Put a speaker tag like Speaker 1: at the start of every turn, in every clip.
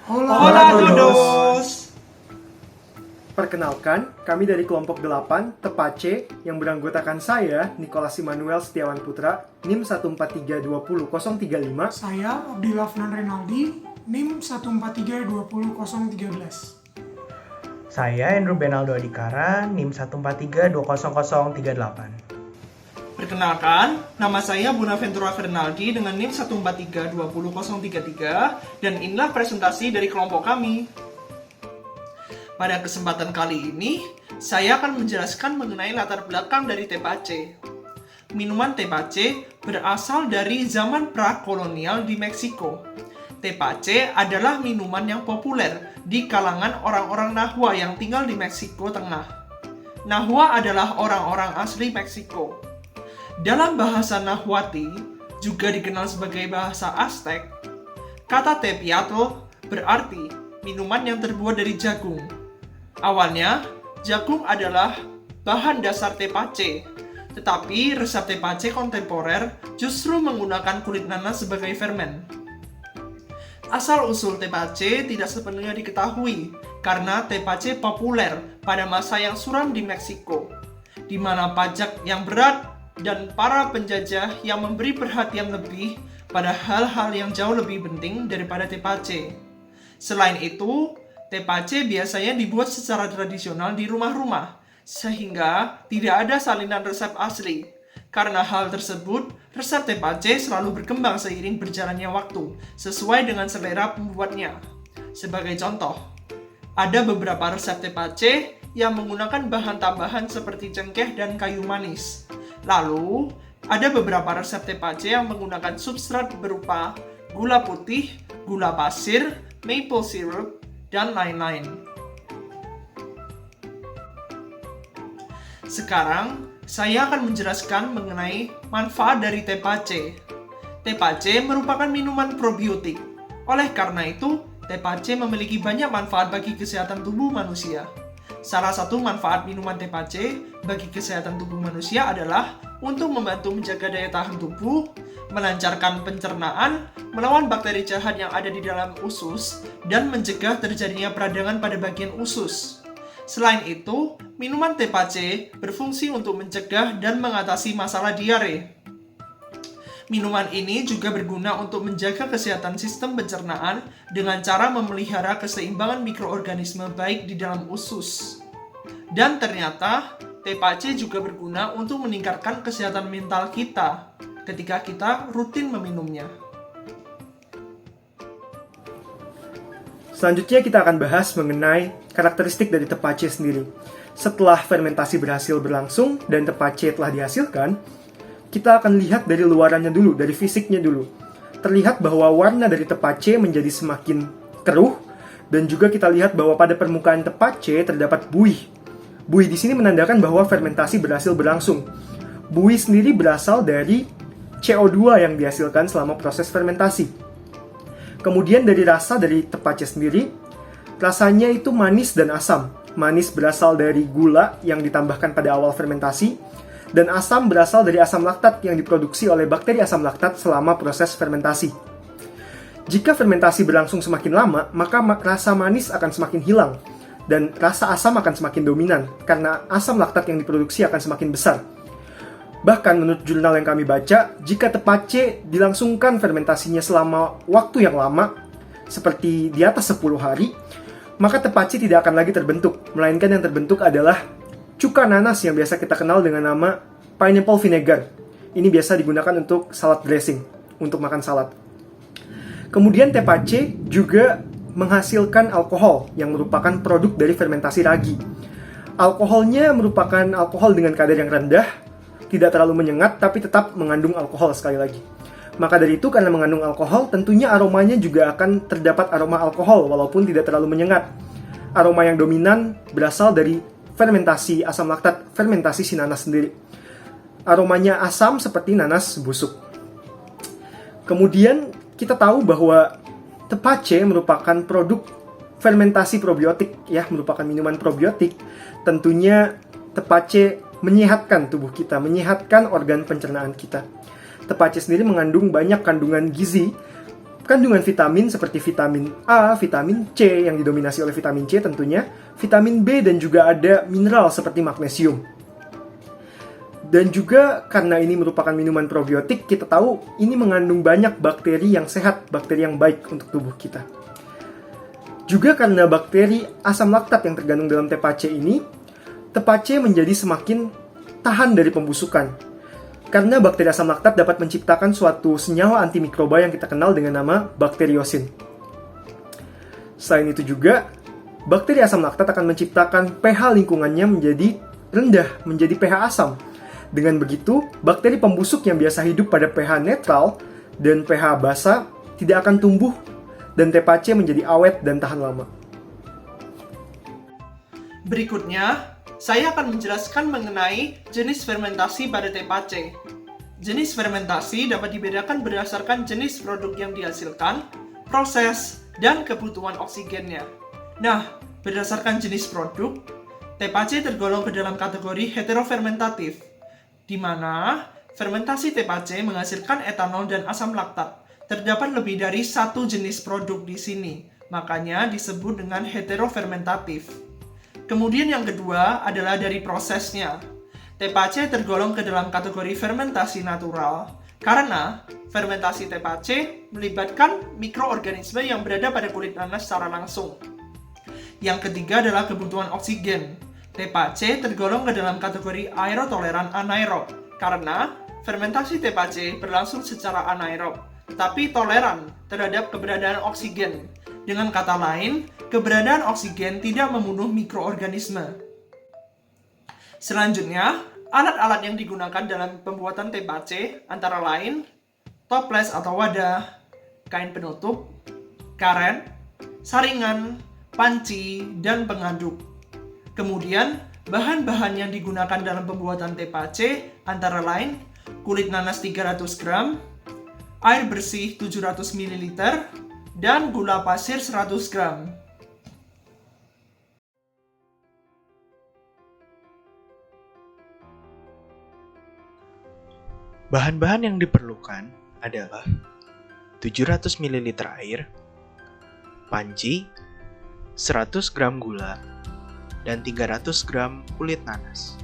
Speaker 1: Hola todos!
Speaker 2: Perkenalkan, kami dari kelompok 8, Tepace, yang beranggotakan saya, Nicholas Immanuel Setiawan Putra, NIM 14320.035.
Speaker 1: Saya Abdillah Fnan Renaldi, NIM 14320.013.
Speaker 3: Saya Andrew Benaldo Adikara, NIM 143200038.
Speaker 4: Perkenalkan, nama saya Bonaventura Fernaldi dengan NIM 14320.033 dan inilah presentasi dari kelompok kami. Pada kesempatan kali ini, saya akan menjelaskan mengenai latar belakang dari tepache. Minuman tepache berasal dari zaman prakolonial di Meksiko. Tepache adalah minuman yang populer di kalangan orang-orang Nahua yang tinggal di Meksiko Tengah. Nahua adalah orang-orang asli Meksiko. Dalam bahasa Nahuatl, juga dikenal sebagai bahasa Aztec, kata tepiatl berarti minuman yang terbuat dari jagung. Awalnya, jagung adalah bahan dasar tepache, tetapi resep tepache kontemporer justru menggunakan kulit nanas sebagai fermen. Asal-usul tepache tidak sepenuhnya diketahui, karena tepache populer pada masa yang suram di Meksiko, di mana pajak yang berat dan para penjajah yang memberi perhatian lebih pada hal-hal yang jauh lebih penting daripada tepache. Selain itu, tepache biasanya dibuat secara tradisional di rumah-rumah, sehingga tidak ada salinan resep asli. Karena hal tersebut, resep tepache selalu berkembang seiring berjalannya waktu, sesuai dengan selera pembuatnya. Sebagai contoh, ada beberapa resep tepache yang menggunakan bahan tambahan seperti cengkeh dan kayu manis. Lalu, ada beberapa resep tepache yang menggunakan substrat berupa gula putih, gula pasir, maple syrup, dan lain-lain. Sekarang, saya akan menjelaskan mengenai manfaat dari tepache. Tepache merupakan minuman probiotik. Oleh karena itu, tepache memiliki banyak manfaat bagi kesehatan tubuh manusia. Salah satu manfaat minuman tepache bagi kesehatan tubuh manusia adalah untuk membantu menjaga daya tahan tubuh, melancarkan pencernaan, melawan bakteri jahat yang ada di dalam usus, dan mencegah terjadinya peradangan pada bagian usus. Selain itu, minuman tepache berfungsi untuk mencegah dan mengatasi masalah diare. Minuman ini juga berguna untuk menjaga kesehatan sistem pencernaan dengan cara memelihara keseimbangan mikroorganisme baik di dalam usus. Dan ternyata, tepache juga berguna untuk meningkatkan kesehatan mental kita ketika kita rutin meminumnya.
Speaker 2: Selanjutnya kita akan bahas mengenai karakteristik dari tepache sendiri. Setelah fermentasi berhasil berlangsung dan tepache telah dihasilkan, kita akan lihat dari luarannya dulu, dari fisiknya dulu. Terlihat bahwa warna dari tepache menjadi semakin keruh, dan juga kita lihat bahwa pada permukaan tepache terdapat buih. Buih di sini menandakan bahwa fermentasi berhasil berlangsung. Buih sendiri berasal dari CO2 yang dihasilkan selama proses fermentasi. Kemudian dari rasa dari tepache sendiri, rasanya itu manis dan asam. Manis berasal dari gula yang ditambahkan pada awal fermentasi, dan asam berasal dari asam laktat yang diproduksi oleh bakteri asam laktat selama proses fermentasi. Jika fermentasi berlangsung semakin lama, maka rasa manis akan semakin hilang, dan rasa asam akan semakin dominan, karena asam laktat yang diproduksi akan semakin besar. Bahkan menurut jurnal yang kami baca, jika tepache dilangsungkan fermentasinya selama waktu yang lama, seperti di atas 10 hari, maka tepache tidak akan lagi terbentuk, melainkan yang terbentuk adalah cuka nanas yang biasa kita kenal dengan nama pineapple vinegar. Ini biasa digunakan untuk salad dressing, untuk makan salad. Kemudian tepache juga menghasilkan alkohol yang merupakan produk dari fermentasi ragi. Alkoholnya merupakan alkohol dengan kadar yang rendah, tidak terlalu menyengat, tapi tetap mengandung alkohol sekali lagi. Maka dari itu, karena mengandung alkohol, tentunya aromanya juga akan terdapat aroma alkohol, walaupun tidak terlalu menyengat. Aroma yang dominan berasal dari fermentasi asam laktat, fermentasi si nanas sendiri. Aromanya asam seperti nanas busuk. Kemudian kita tahu bahwa tepache merupakan produk fermentasi probiotik, ya, merupakan minuman probiotik. Tentunya tepache menyehatkan tubuh kita, menyehatkan organ pencernaan kita. Tepache sendiri mengandung banyak kandungan gizi Kandungan vitamin seperti vitamin A, vitamin C yang didominasi oleh vitamin C tentunya, vitamin B dan juga ada mineral seperti magnesium. Dan juga karena ini merupakan minuman probiotik, kita tahu ini mengandung banyak bakteri yang sehat, bakteri yang baik untuk tubuh kita. Juga karena bakteri asam laktat yang terkandung dalam tepache ini, tepache menjadi semakin tahan dari pembusukan. Karena bakteri asam laktat dapat menciptakan suatu senyawa antimikroba yang kita kenal dengan nama bakteriosin. Selain itu juga, bakteri asam laktat akan menciptakan pH lingkungannya menjadi rendah, menjadi pH asam. Dengan begitu, bakteri pembusuk yang biasa hidup pada pH netral dan pH basa tidak akan tumbuh dan tepache menjadi awet dan tahan lama.
Speaker 4: Berikutnya, saya akan menjelaskan mengenai jenis fermentasi pada tepache. Jenis fermentasi dapat dibedakan berdasarkan jenis produk yang dihasilkan, proses, dan kebutuhan oksigennya. Nah, berdasarkan jenis produk, tepache tergolong ke dalam kategori heterofermentatif, di mana fermentasi tepache menghasilkan etanol dan asam laktat. Terdapat lebih dari satu jenis produk di sini, makanya disebut dengan heterofermentatif. Kemudian yang kedua adalah dari prosesnya. Tepache tergolong ke dalam kategori fermentasi natural, karena fermentasi tepache melibatkan mikroorganisme yang berada pada kulit nanas secara langsung. Yang ketiga adalah kebutuhan oksigen. Tepache tergolong ke dalam kategori aerotoleran anaerob, karena fermentasi tepache berlangsung secara anaerob, tapi toleran terhadap keberadaan oksigen. Dengan kata lain, keberadaan oksigen tidak membunuh mikroorganisme. Selanjutnya, alat-alat yang digunakan dalam pembuatan tepache antara lain toples atau wadah, kain penutup, karen, saringan, panci, dan pengaduk. Kemudian, bahan-bahan yang digunakan dalam pembuatan tepache antara lain kulit nanas 300 gram, air bersih 700 ml, dan gula pasir 100 gram.
Speaker 3: Bahan-bahan yang diperlukan adalah 700 ml air, panci, 100 gram gula, dan 300 gram kulit nanas.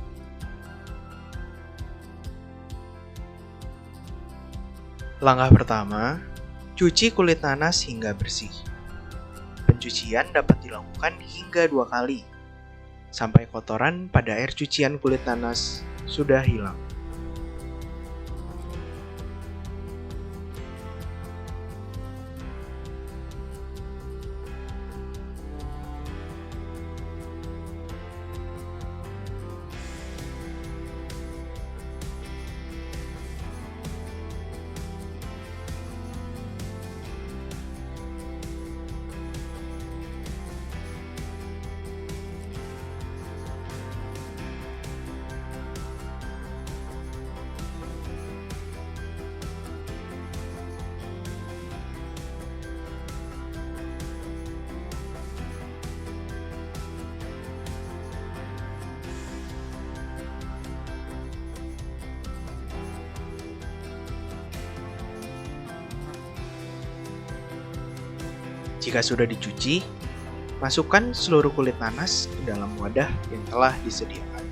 Speaker 3: Langkah pertama, cuci kulit nanas hingga bersih. Pencucian dapat dilakukan hingga 2 kali, sampai kotoran pada air cucian kulit nanas sudah hilang. Jika sudah dicuci, masukkan seluruh kulit nanas ke dalam wadah yang telah disediakan.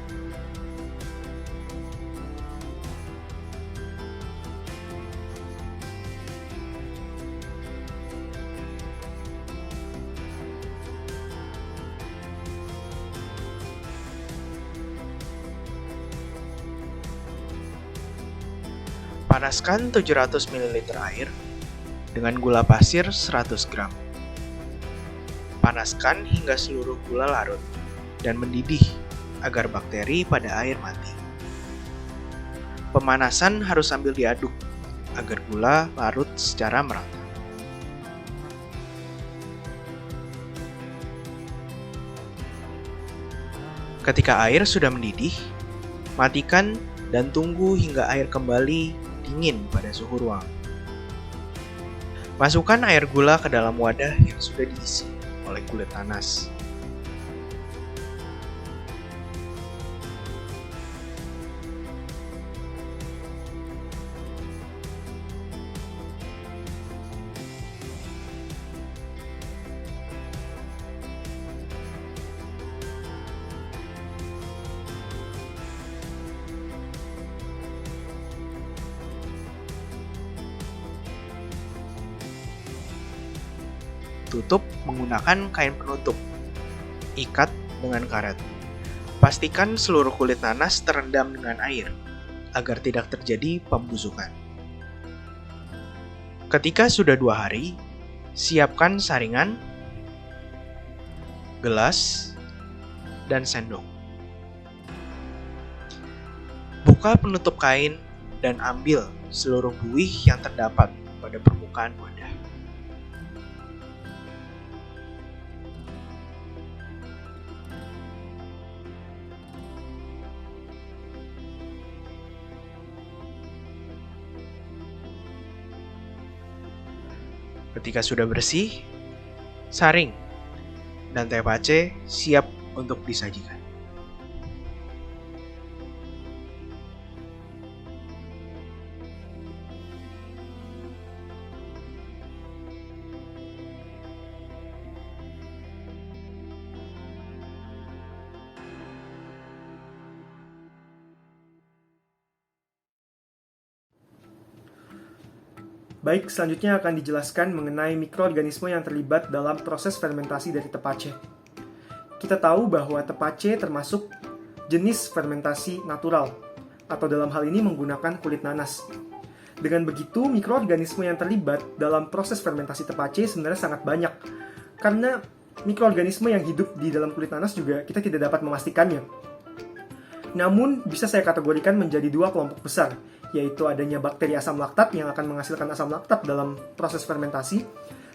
Speaker 3: Panaskan 700 ml air dengan gula pasir 100 gram. Panaskan hingga seluruh gula larut dan mendidih agar bakteri pada air mati. Pemanasan harus sambil diaduk agar gula larut secara merata. Ketika air sudah mendidih, matikan dan tunggu hingga air kembali dingin pada suhu ruang. Masukkan air gula ke dalam wadah yang sudah diisi oleh kulit nanas. tutup menggunakan kain penutup. Ikat dengan karet. Pastikan seluruh kulit nanas terendam dengan air, agar tidak terjadi pembusukan. Ketika sudah 2 hari, siapkan saringan, gelas, dan sendok. Buka penutup kain dan ambil seluruh buih yang terdapat pada permukaan wadah. Ketika sudah bersih, saring, dan tepache siap untuk disajikan.
Speaker 2: Baik, selanjutnya akan dijelaskan mengenai mikroorganisme yang terlibat dalam proses fermentasi dari tepache. Kita tahu bahwa tepache termasuk jenis fermentasi natural, atau dalam hal ini menggunakan kulit nanas. Dengan begitu, mikroorganisme yang terlibat dalam proses fermentasi tepache sebenarnya sangat banyak, karena mikroorganisme yang hidup di dalam kulit nanas juga kita tidak dapat memastikannya. Namun, bisa saya kategorikan menjadi 2 kelompok besar, yaitu adanya bakteri asam laktat yang akan menghasilkan asam laktat dalam proses fermentasi,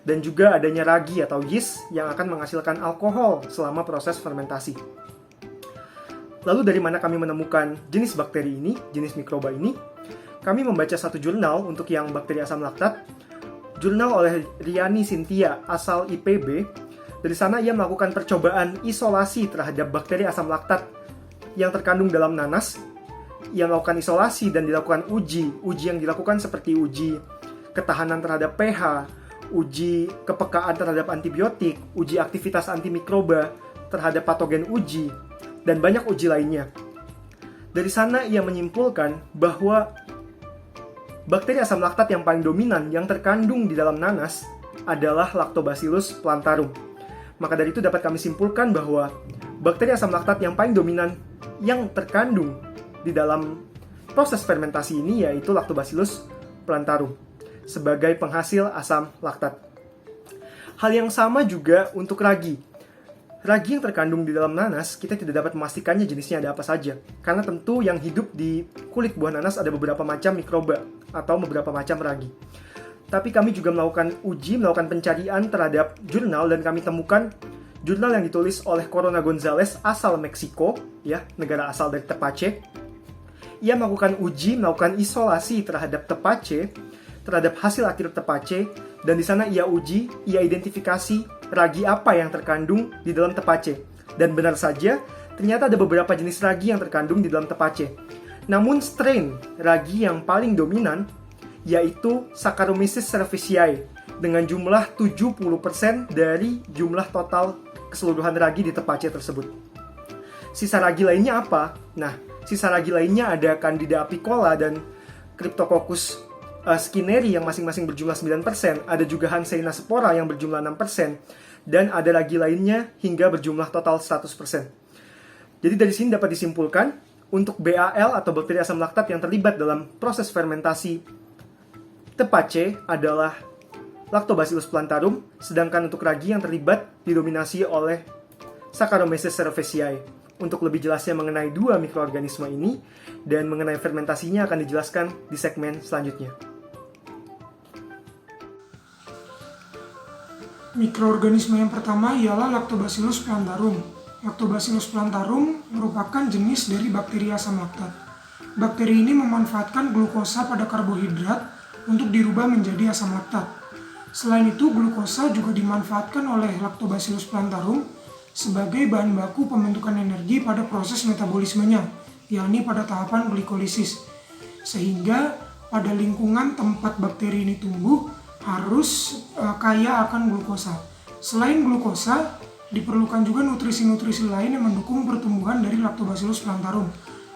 Speaker 2: dan juga adanya ragi atau yeast yang akan menghasilkan alkohol selama proses fermentasi. Lalu dari mana kami menemukan jenis bakteri ini, jenis mikroba ini? Kami membaca satu jurnal untuk yang bakteri asam laktat, jurnal oleh Riani Cynthia asal IPB. Dari sana ia melakukan percobaan isolasi terhadap bakteri asam laktat yang terkandung dalam nanas. Ia melakukan isolasi dan dilakukan uji yang dilakukan seperti uji ketahanan terhadap pH, uji kepekaan terhadap antibiotik, uji aktivitas antimikroba terhadap patogen uji, dan banyak uji lainnya. Dari sana ia menyimpulkan bahwa bakteri asam laktat yang paling dominan yang terkandung di dalam nanas adalah Lactobacillus plantarum. Maka dari itu dapat kami simpulkan bahwa bakteri asam laktat yang paling dominan yang terkandung di dalam proses fermentasi ini yaitu Lactobacillus plantarum sebagai penghasil asam laktat. Hal yang sama juga untuk ragi. Ragi yang terkandung di dalam nanas, kita tidak dapat memastikannya jenisnya ada apa saja. Karena tentu yang hidup di kulit buah nanas ada beberapa macam mikroba atau beberapa macam ragi. Tapi kami juga melakukan pencarian terhadap jurnal dan kami temukan jurnal yang ditulis oleh Corona Gonzalez asal Meksiko, ya, negara asal dari tepache. Ia melakukan isolasi terhadap tepache, terhadap hasil akhir tepache, dan di sana ia identifikasi ragi apa yang terkandung di dalam tepache. Dan benar saja, ternyata ada beberapa jenis ragi yang terkandung di dalam tepache. Namun strain ragi yang paling dominan yaitu Saccharomyces cerevisiae dengan jumlah 70% dari jumlah total keseluruhan ragi di tepache tersebut. Sisa ragi lainnya apa? Nah, sisa ragi lainnya ada Candida apicola dan Cryptococcus skinneri yang masing-masing berjumlah 9%, ada juga Hanseina spora yang berjumlah 6%, dan ada ragi lainnya hingga berjumlah total 100%. Jadi dari sini dapat disimpulkan, untuk BAL atau bakteri asam laktat yang terlibat dalam proses fermentasi tepache adalah Lactobacillus plantarum, sedangkan untuk ragi yang terlibat didominasi oleh Saccharomyces cerevisiae. Untuk lebih jelasnya mengenai 2 mikroorganisme ini dan mengenai fermentasinya akan dijelaskan di segmen selanjutnya.
Speaker 1: Mikroorganisme yang pertama ialah Lactobacillus plantarum. Lactobacillus plantarum merupakan jenis dari bakteri asam laktat. Bakteri ini memanfaatkan glukosa pada karbohidrat untuk dirubah menjadi asam laktat. Selain itu, glukosa juga dimanfaatkan oleh Lactobacillus plantarum sebagai bahan baku pembentukan energi pada proses metabolismenya, yakni pada tahapan glikolisis. Sehingga pada lingkungan tempat bakteri ini tumbuh harus kaya akan glukosa. Selain glukosa, diperlukan juga nutrisi-nutrisi lain yang mendukung pertumbuhan dari Lactobacillus plantarum,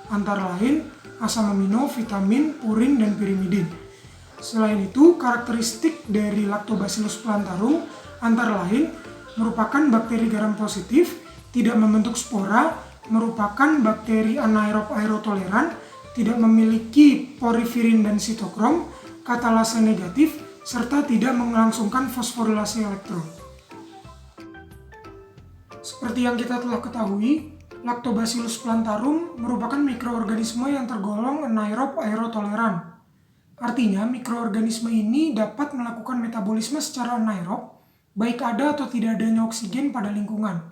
Speaker 1: antara lain asam amino, vitamin, urin, dan pirimidin. Selain itu, karakteristik dari Lactobacillus plantarum antara lain merupakan bakteri garam positif, tidak membentuk spora, merupakan bakteri anaerob aerotoleran, tidak memiliki porifirin dan sitokrom, katalase negatif, serta tidak melangsungkan fosforilasi elektron. Seperti yang kita telah ketahui, Lactobacillus plantarum merupakan mikroorganisme yang tergolong anaerob aerotoleran. Artinya, mikroorganisme ini dapat melakukan metabolisme secara anaerob, baik ada atau tidak adanya oksigen pada lingkungan.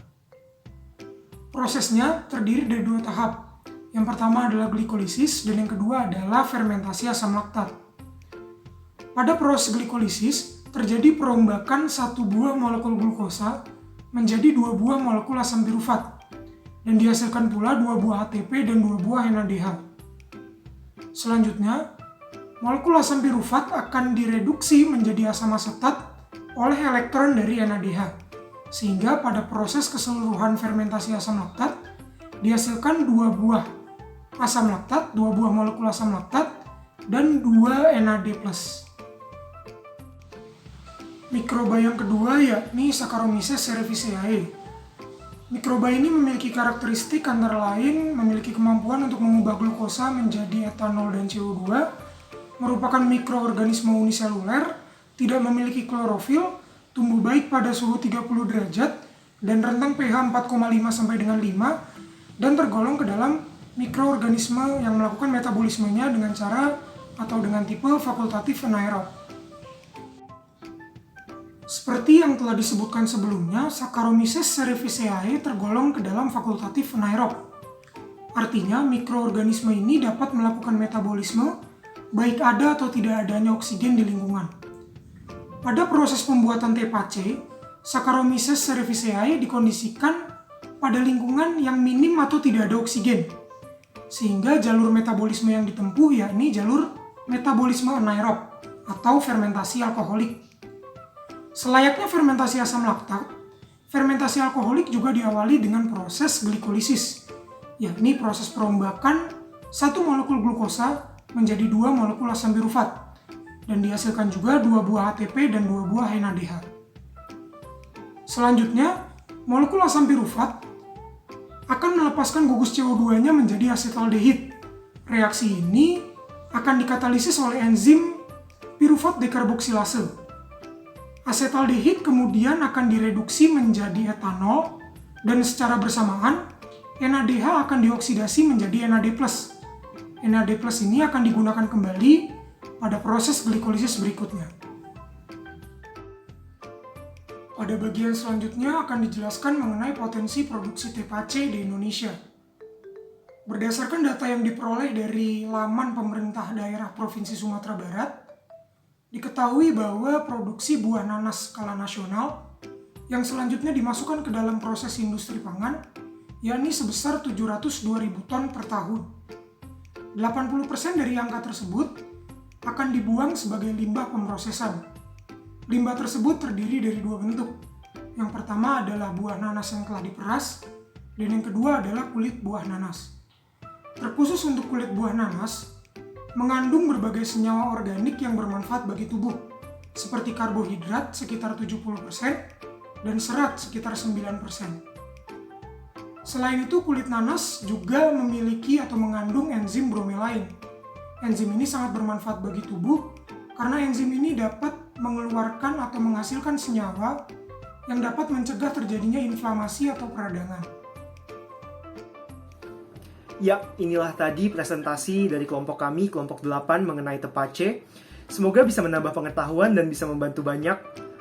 Speaker 1: Prosesnya terdiri dari 2 tahap. Yang pertama adalah glikolisis dan yang kedua adalah fermentasi asam laktat. Pada proses glikolisis, terjadi perombakan 1 buah molekul glukosa menjadi 2 buah molekul asam pirufat, dan dihasilkan pula 2 buah ATP dan 2 buah NADH. Selanjutnya, molekul asam pirufat akan direduksi menjadi asam asetat oleh elektron dari NADH, sehingga pada proses keseluruhan fermentasi asam laktat dihasilkan 2 buah asam laktat, 2 buah molekul asam laktat, dan 2 NAD+. Mikroba yang kedua yakni Saccharomyces cerevisiae. Mikroba ini memiliki karakteristik antara lain memiliki kemampuan untuk mengubah glukosa menjadi etanol dan CO2, merupakan mikroorganisme uniseluler, tidak memiliki klorofil, tumbuh baik pada suhu 30 derajat, dan rentang pH 4,5 sampai dengan 5, dan tergolong ke dalam mikroorganisme yang melakukan metabolismenya dengan cara atau dengan tipe fakultatif anaerob. Seperti yang telah disebutkan sebelumnya, Saccharomyces cerevisiae tergolong ke dalam fakultatif anaerob. Artinya, mikroorganisme ini dapat melakukan metabolisme baik ada atau tidak adanya oksigen di lingkungan. Pada proses pembuatan TPAC, Saccharomyces cerevisiae dikondisikan pada lingkungan yang minim atau tidak ada oksigen, sehingga jalur metabolisme yang ditempuh yakni jalur metabolisme anaerob atau fermentasi alkoholik. Selayaknya fermentasi asam laktat, fermentasi alkoholik juga diawali dengan proses glikolisis, yakni proses perombakan 1 molekul glukosa menjadi 2 molekul asam pirufat, dan dihasilkan juga 2 buah ATP dan 2 buah NADH. Selanjutnya, molekul asam pirufat akan melepaskan gugus CO2-nya menjadi asetaldehid. Reaksi ini akan dikatalisis oleh enzim pirufat dekarboksilase. Asetaldehid kemudian akan direduksi menjadi etanol, dan secara bersamaan NADH akan dioksidasi menjadi NAD+. NAD+ ini akan digunakan kembali pada proses glikolisis berikutnya. Pada bagian selanjutnya akan dijelaskan mengenai potensi produksi TPAC di Indonesia. Berdasarkan data yang diperoleh dari laman pemerintah daerah Provinsi Sumatera Barat, diketahui bahwa produksi buah nanas skala nasional yang selanjutnya dimasukkan ke dalam proses industri pangan, yakni sebesar 702.000 ton per tahun. 80% dari angka tersebut akan dibuang sebagai limbah pemrosesan. Limbah tersebut terdiri dari 2 bentuk. Yang pertama adalah buah nanas yang telah diperas, dan yang kedua adalah kulit buah nanas. Terkhusus untuk kulit buah nanas, mengandung berbagai senyawa organik yang bermanfaat bagi tubuh, seperti karbohidrat sekitar 70% dan serat sekitar 9%. Selain itu, kulit nanas juga memiliki atau mengandung enzim bromelain. Enzim ini sangat bermanfaat bagi tubuh karena enzim ini dapat mengeluarkan atau menghasilkan senyawa yang dapat mencegah terjadinya inflamasi atau peradangan.
Speaker 2: Ya, inilah tadi presentasi dari kelompok kami, kelompok 8 mengenai TPAC. Semoga bisa menambah pengetahuan dan bisa membantu banyak.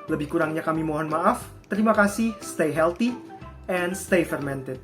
Speaker 2: Lebih kurangnya kami mohon maaf. Terima kasih, stay healthy, and stay fermented.